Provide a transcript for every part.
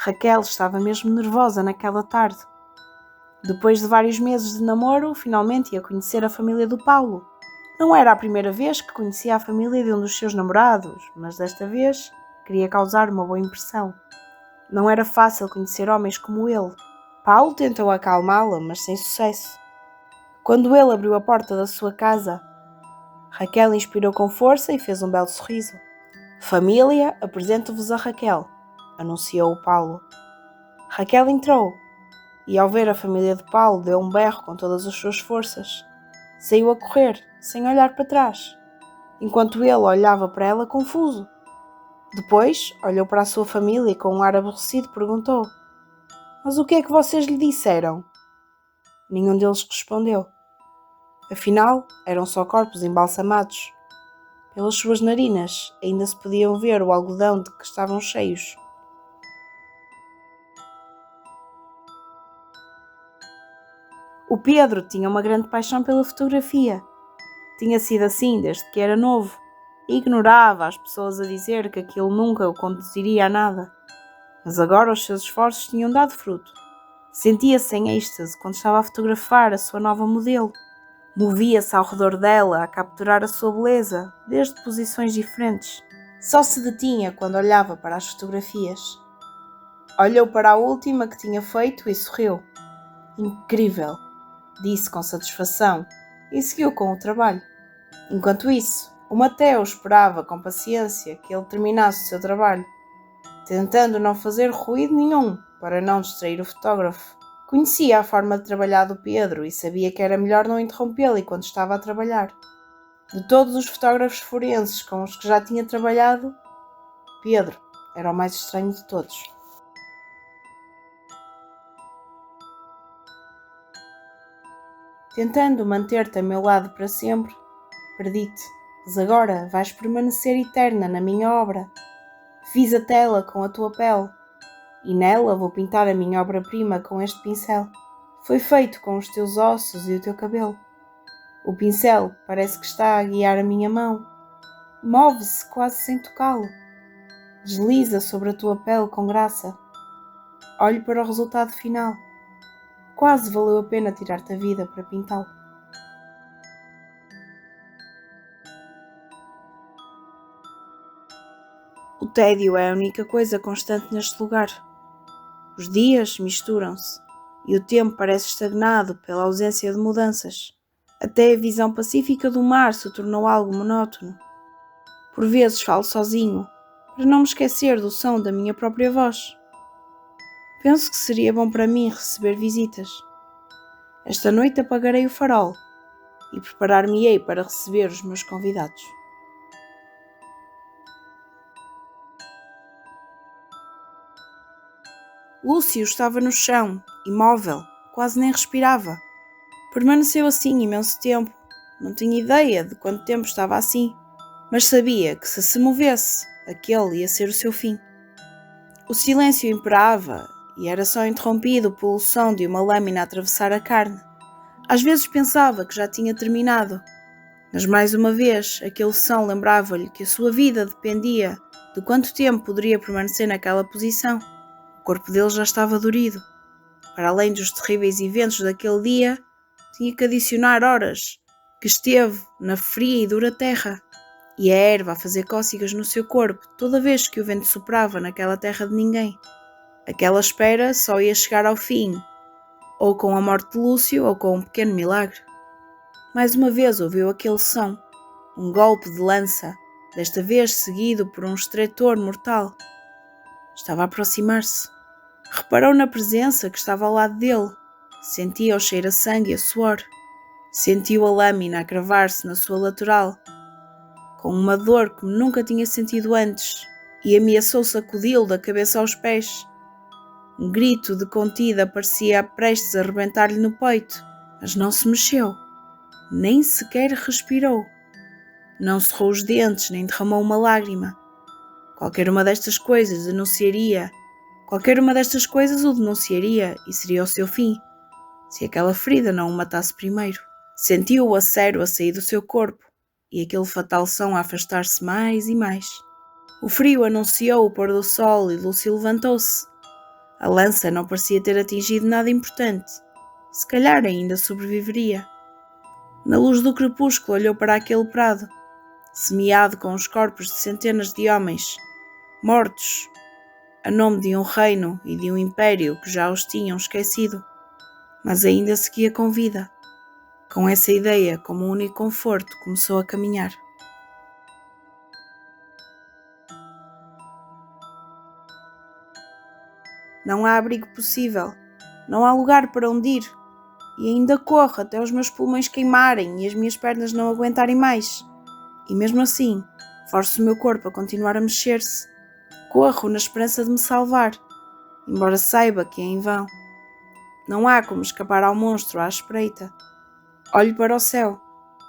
Raquel estava mesmo nervosa naquela tarde. Depois de vários meses de namoro, finalmente ia conhecer a família do Paulo. Não era a primeira vez que conhecia a família de um dos seus namorados, mas desta vez queria causar uma boa impressão. Não era fácil conhecer homens como ele. Paulo tentou acalmá-la, mas sem sucesso. Quando ele abriu a porta da sua casa, Raquel inspirou com força e fez um belo sorriso. Família, apresento-vos a Raquel, anunciou o Paulo. Raquel entrou e, ao ver a família de Paulo, deu um berro com todas as suas forças. Saiu a correr, sem olhar para trás, enquanto ele olhava para ela confuso. Depois, olhou para a sua família e com um ar aborrecido perguntou: "Mas o que é que vocês lhe disseram?" Nenhum deles respondeu. Afinal, eram só corpos embalsamados. Pelas suas narinas ainda se podiam ver o algodão de que estavam cheios. O Pedro tinha uma grande paixão pela fotografia. Tinha sido assim desde que era novo e ignorava as pessoas a dizer que aquilo nunca o conduziria a nada. Mas agora os seus esforços tinham dado fruto. Sentia-se em êxtase quando estava a fotografar a sua nova modelo. Movia-se ao redor dela a capturar a sua beleza, desde posições diferentes. Só se detinha quando olhava para as fotografias. Olhou para a última que tinha feito e sorriu. "Incrível", disse com satisfação e seguiu com o trabalho. Enquanto isso, o Mateo esperava com paciência que ele terminasse o seu trabalho, tentando não fazer ruído nenhum para não distrair o fotógrafo. Conhecia a forma de trabalhar do Pedro e sabia que era melhor não interrompê-lo enquanto estava a trabalhar. De todos os fotógrafos forenses com os que já tinha trabalhado, Pedro era o mais estranho de todos. Tentando manter-te a meu lado para sempre, perdi-te, mas agora vais permanecer eterna na minha obra. Fiz a tela com a tua pele e nela vou pintar a minha obra-prima com este pincel. Foi feito com os teus ossos e o teu cabelo. O pincel parece que está a guiar a minha mão. Move-se quase sem tocá-lo. Desliza sobre a tua pele com graça. Olho para o resultado final. Quase valeu a pena tirar-te a vida para pintá-lo. O tédio é a única coisa constante neste lugar. Os dias misturam-se e o tempo parece estagnado pela ausência de mudanças. Até a visão pacífica do mar se tornou algo monótono. Por vezes falo sozinho, para não me esquecer do som da minha própria voz. Penso que seria bom para mim receber visitas. Esta noite apagarei o farol e preparar-me-ei para receber os meus convidados. Lúcio estava no chão, imóvel, quase nem respirava. Permaneceu assim imenso tempo. Não tinha ideia de quanto tempo estava assim, mas sabia que se movesse, aquele ia ser o seu fim. O silêncio imperava e era só interrompido pelo som de uma lâmina a atravessar a carne. Às vezes pensava que já tinha terminado, mas mais uma vez aquele som lembrava-lhe que a sua vida dependia de quanto tempo poderia permanecer naquela posição. O corpo dele já estava dorido. Para além dos terríveis eventos daquele dia, tinha que adicionar horas que esteve na fria e dura terra, e a erva a fazer cócegas no seu corpo toda vez que o vento soprava naquela terra de ninguém. Aquela espera só ia chegar ao fim, ou com a morte de Lúcio ou com um pequeno milagre. Mais uma vez ouviu aquele som, um golpe de lança, desta vez seguido por um estreitor mortal. Estava a aproximar-se. Reparou na presença que estava ao lado dele. Sentia o cheiro a sangue e a suor. Sentiu a lâmina a cravar-se na sua lateral, com uma dor que nunca tinha sentido antes, e ameaçou sacudi-lo da cabeça aos pés. Um grito de contida parecia prestes a arrebentar-lhe no peito, mas não se mexeu, nem sequer respirou. Não cerrou os dentes, nem derramou uma lágrima. Qualquer uma destas coisas o denunciaria e seria o seu fim, se aquela ferida não o matasse primeiro. Sentiu o acero a sair do seu corpo e aquele fatal som a afastar-se mais e mais. O frio anunciou o pôr do sol e Lúcio levantou-se. A lança não parecia ter atingido nada importante. Se calhar ainda sobreviveria. Na luz do crepúsculo olhou para aquele prado, semeado com os corpos de centenas de homens, mortos, a nome de um reino e de um império que já os tinham esquecido, mas ainda seguia com vida. Com essa ideia como um único conforto, começou a caminhar. Não há abrigo possível, não há lugar para onde ir, e ainda corro até os meus pulmões queimarem e as minhas pernas não aguentarem mais. E mesmo assim, forço o meu corpo a continuar a mexer-se. Corro na esperança de me salvar, embora saiba que é em vão. Não há como escapar ao monstro à espreita. Olho para o céu.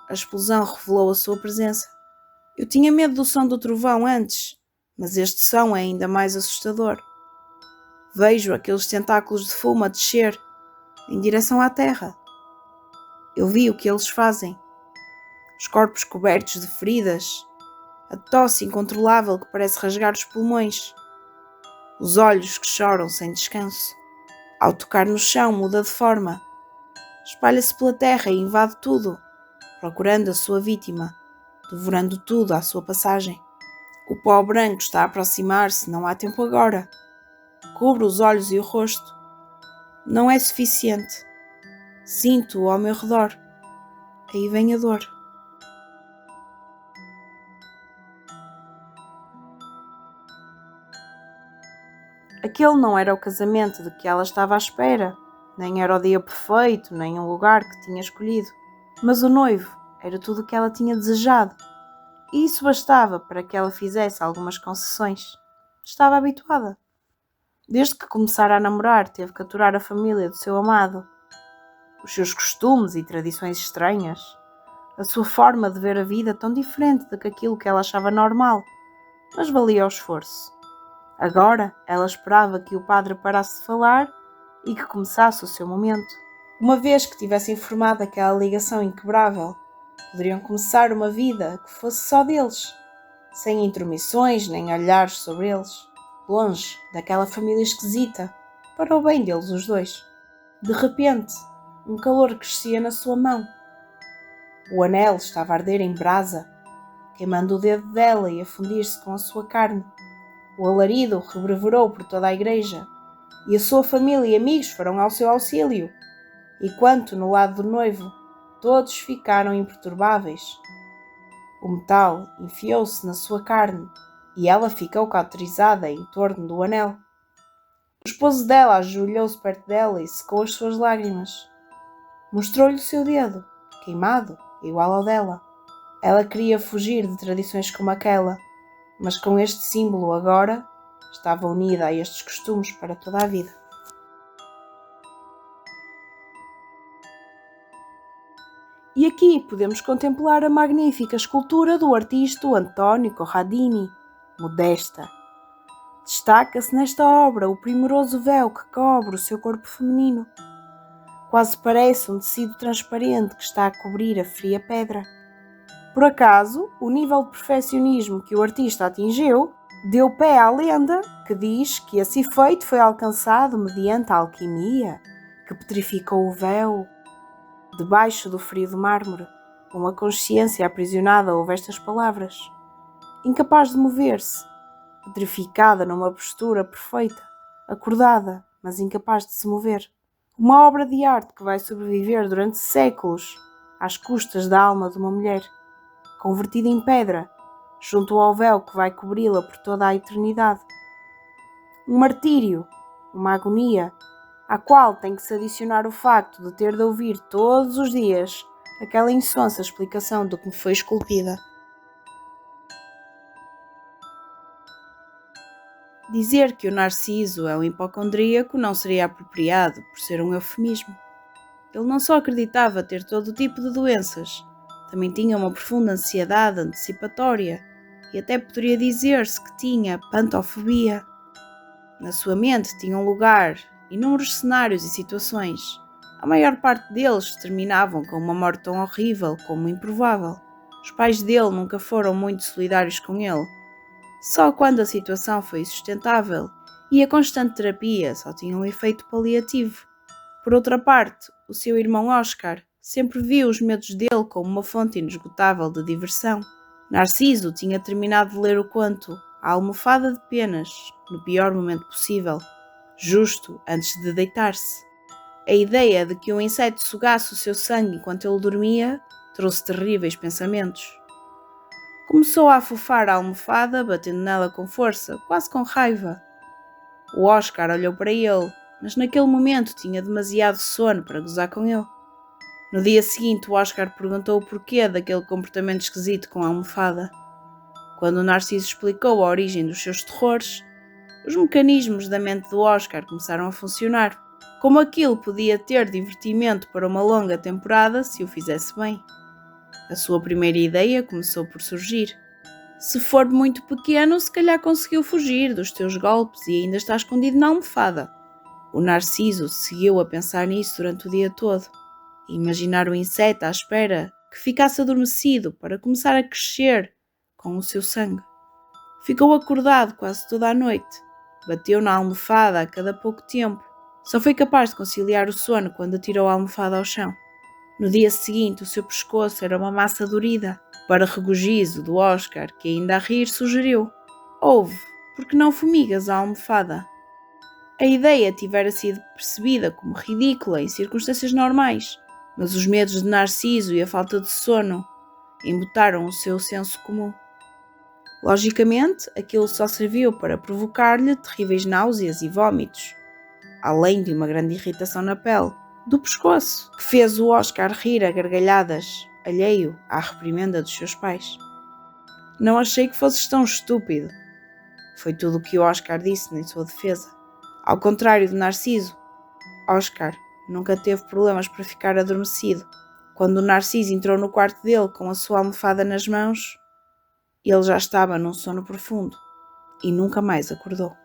A explosão revelou a sua presença. Eu tinha medo do som do trovão antes, mas este som é ainda mais assustador. Vejo aqueles tentáculos de fumo a descer em direção à terra. Eu vi o que eles fazem. Os corpos cobertos de feridas, a tosse incontrolável que parece rasgar os pulmões, os olhos que choram sem descanso. Ao tocar no chão muda de forma, espalha-se pela terra e invade tudo, procurando a sua vítima, devorando tudo à sua passagem. O pó branco está a aproximar-se, não há tempo agora. Cubro os olhos e o rosto. Não é suficiente. Sinto-o ao meu redor. Aí vem a dor. Aquele não era o casamento de que ela estava à espera, nem era o dia perfeito, nem um lugar que tinha escolhido. Mas o noivo era tudo o que ela tinha desejado. E isso bastava para que ela fizesse algumas concessões. Estava habituada. Desde que começara a namorar, teve que aturar a família do seu amado, os seus costumes e tradições estranhas, a sua forma de ver a vida tão diferente daquilo que ela achava normal, mas valia o esforço. Agora, ela esperava que o padre parasse de falar e que começasse o seu momento. Uma vez que tivessem formado aquela ligação inquebrável, poderiam começar uma vida que fosse só deles, sem intromissões nem olhares sobre eles, longe daquela família esquisita, para o bem deles os dois. De repente, um calor crescia na sua mão. O anel estava a arder em brasa, queimando o dedo dela e a fundir-se com a sua carne. O alarido reverberou por toda a igreja, e a sua família e amigos foram ao seu auxílio, enquanto, no lado do noivo, todos ficaram imperturbáveis. O metal enfiou-se na sua carne, e ela ficou cauterizada em torno do anel. O esposo dela ajoelhou-se perto dela e secou as suas lágrimas. Mostrou-lhe o seu dedo, queimado, igual ao dela. Ela queria fugir de tradições como aquela, mas com este símbolo agora, estava unida a estes costumes para toda a vida. E aqui podemos contemplar a magnífica escultura do artista Antonio Corradini, Modesta. Destaca-se nesta obra o primoroso véu que cobre o seu corpo feminino. Quase parece um tecido transparente que está a cobrir a fria pedra. Por acaso, o nível de perfeccionismo que o artista atingiu deu pé à lenda que diz que esse efeito foi alcançado mediante a alquimia que petrificou o véu. Debaixo do frio do mármore, com a consciência aprisionada, ouve estas palavras. Incapaz de mover-se, petrificada numa postura perfeita, acordada, mas incapaz de se mover. Uma obra de arte que vai sobreviver durante séculos às custas da alma de uma mulher, convertida em pedra, junto ao véu que vai cobri-la por toda a eternidade. Um martírio, uma agonia, à qual tem que se adicionar o facto de ter de ouvir todos os dias aquela insonsa explicação do que me foi esculpida. Dizer que o Narciso é um hipocondríaco não seria apropriado, por ser um eufemismo. Ele não só acreditava ter todo o tipo de doenças, também tinha uma profunda ansiedade antecipatória e até poderia dizer-se que tinha pantofobia. Na sua mente tinham lugar inúmeros cenários e situações. A maior parte deles terminavam com uma morte tão horrível como improvável. Os pais dele nunca foram muito solidários com ele. Só quando a situação foi insustentável e a constante terapia só tinha um efeito paliativo. Por outra parte, o seu irmão Oscar sempre viu os medos dele como uma fonte inesgotável de diversão. Narciso tinha terminado de ler o conto A Almofada de Penas, no pior momento possível, justo antes de deitar-se. A ideia de que um inseto sugasse o seu sangue enquanto ele dormia trouxe terríveis pensamentos. Começou a afofar a almofada, batendo nela com força, quase com raiva. O Oscar olhou para ele, mas naquele momento tinha demasiado sono para gozar com ele. No dia seguinte, o Oscar perguntou o porquê daquele comportamento esquisito com a almofada. Quando o Narciso explicou a origem dos seus terrores, os mecanismos da mente do Oscar começaram a funcionar, como aquilo podia ter divertimento para uma longa temporada se o fizesse bem. A sua primeira ideia começou por surgir. Se for muito pequeno, se calhar conseguiu fugir dos teus golpes e ainda está escondido na almofada. O Narciso seguiu a pensar nisso durante o dia todo e imaginar o inseto à espera que ficasse adormecido para começar a crescer com o seu sangue. Ficou acordado quase toda a noite, bateu na almofada a cada pouco tempo. Só foi capaz de conciliar o sono quando atirou a almofada ao chão. No dia seguinte, o seu pescoço era uma massa dorida. Para regozijo do Oscar, que ainda a rir, sugeriu: "Ouve, por que não fumigas a almofada?" A ideia tivera sido percebida como ridícula em circunstâncias normais, mas os medos de Narciso e a falta de sono embutaram o seu senso comum. Logicamente, aquilo só serviu para provocar-lhe terríveis náuseas e vômitos, além de uma grande irritação na pele, do pescoço, que fez o Oscar rir a gargalhadas, alheio à reprimenda dos seus pais. "Não achei que fosses tão estúpido", foi tudo o que o Oscar disse em sua defesa. Ao contrário de Narciso, Oscar nunca teve problemas para ficar adormecido. Quando o Narciso entrou no quarto dele com a sua almofada nas mãos, ele já estava num sono profundo e nunca mais acordou.